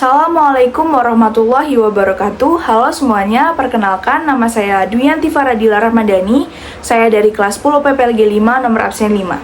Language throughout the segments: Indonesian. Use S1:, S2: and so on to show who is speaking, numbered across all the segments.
S1: Assalamualaikum warahmatullahi wabarakatuh. Halo semuanya, perkenalkan nama saya Dwiyanti Faradila Ramadhani. Saya dari kelas 10 PPLG 5 nomor absen 5.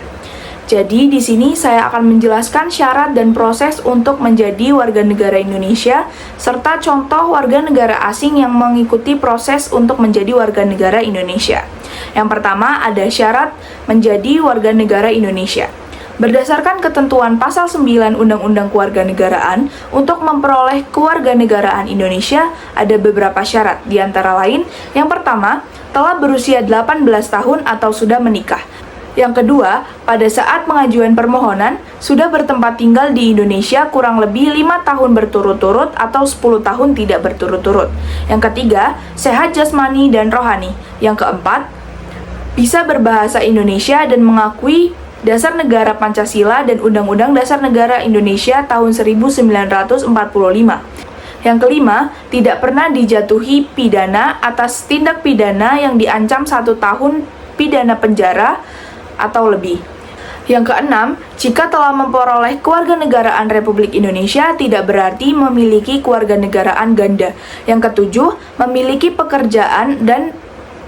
S1: Jadi di sini saya akan menjelaskan syarat dan proses untuk menjadi warga negara Indonesia serta contoh warga negara asing yang mengikuti proses untuk menjadi warga negara Indonesia. Yang pertama ada syarat menjadi warga negara Indonesia. Berdasarkan ketentuan pasal 9 Undang-Undang Kewarganegaraan, untuk memperoleh kewarganegaraan Indonesia ada beberapa syarat, di antara lain, yang pertama, telah berusia 18 tahun atau sudah menikah. Yang kedua, pada saat pengajuan permohonan, sudah bertempat tinggal di Indonesia kurang lebih 5 tahun berturut-turut atau 10 tahun tidak berturut-turut. Yang ketiga, sehat jasmani dan rohani. Yang keempat, bisa berbahasa Indonesia dan mengakui Dasar Negara Pancasila dan Undang-Undang Dasar Negara Indonesia tahun 1945. Yang kelima, tidak pernah dijatuhi pidana atas tindak pidana yang diancam 1 tahun pidana penjara atau lebih. Yang keenam, jika telah memperoleh kewarganegaraan Republik Indonesia tidak berarti memiliki kewarganegaraan ganda. Yang ketujuh, memiliki pekerjaan dan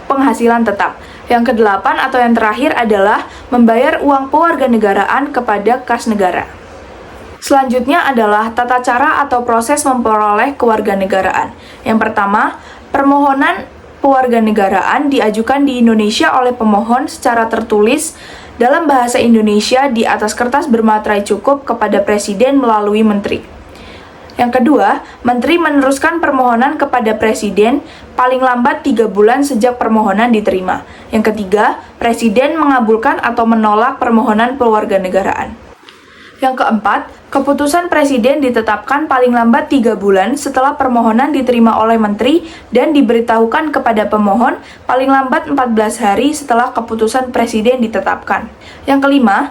S1: penghasilan tetap. Yang kedelapan atau yang terakhir adalah membayar uang pewarganegaraan kepada kas negara. Selanjutnya adalah tata cara atau proses memperoleh kewarganegaraan. Yang pertama, permohonan pewarganegaraan diajukan di Indonesia oleh pemohon secara tertulis dalam bahasa Indonesia di atas kertas bermaterai cukup kepada Presiden melalui Menteri. Yang kedua, Menteri meneruskan permohonan kepada Presiden paling lambat 3 bulan sejak permohonan diterima. Yang ketiga, Presiden mengabulkan atau menolak permohonan pewarganegaraan. Yang keempat, keputusan Presiden ditetapkan paling lambat 3 bulan setelah permohonan diterima oleh Menteri dan diberitahukan kepada pemohon paling lambat 14 hari setelah keputusan Presiden ditetapkan. Yang kelima,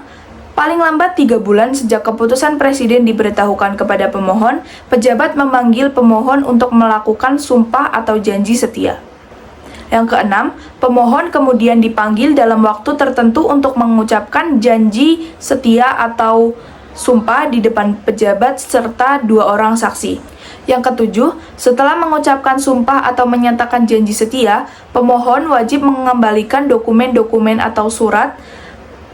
S1: paling lambat 3 bulan sejak keputusan Presiden diberitahukan kepada pemohon, pejabat memanggil pemohon untuk melakukan sumpah atau janji setia. Yang keenam, pemohon kemudian dipanggil dalam waktu tertentu untuk mengucapkan janji setia atau sumpah di depan pejabat serta 2 orang saksi. Yang ketujuh, setelah mengucapkan sumpah atau menyatakan janji setia, pemohon wajib mengembalikan dokumen-dokumen atau surat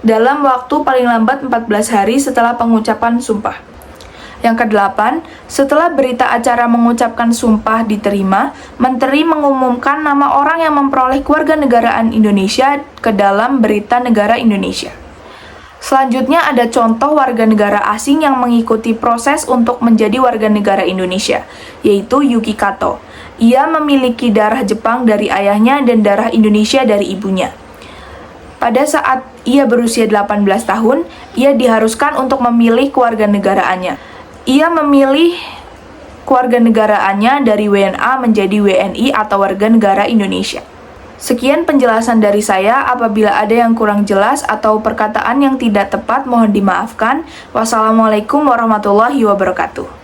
S1: dalam waktu paling lambat 14 hari setelah pengucapan sumpah. Yang kedelapan, setelah berita acara mengucapkan sumpah diterima, Menteri mengumumkan nama orang yang memperoleh kewarganegaraan Indonesia ke dalam berita negara Indonesia. Selanjutnya ada contoh warga negara asing yang mengikuti proses untuk menjadi warga negara Indonesia, yaitu Yuki Kato. Ia memiliki darah Jepang dari ayahnya dan darah Indonesia dari ibunya. Pada saat ia berusia 18 tahun, ia diharuskan untuk memilih kewarganegaraannya. Ia memilih kewarganegaraannya dari WNA menjadi WNI atau warga negara Indonesia. Sekian penjelasan dari saya. Apabila ada yang kurang jelas atau perkataan yang tidak tepat, mohon dimaafkan. Wassalamualaikum warahmatullahi wabarakatuh.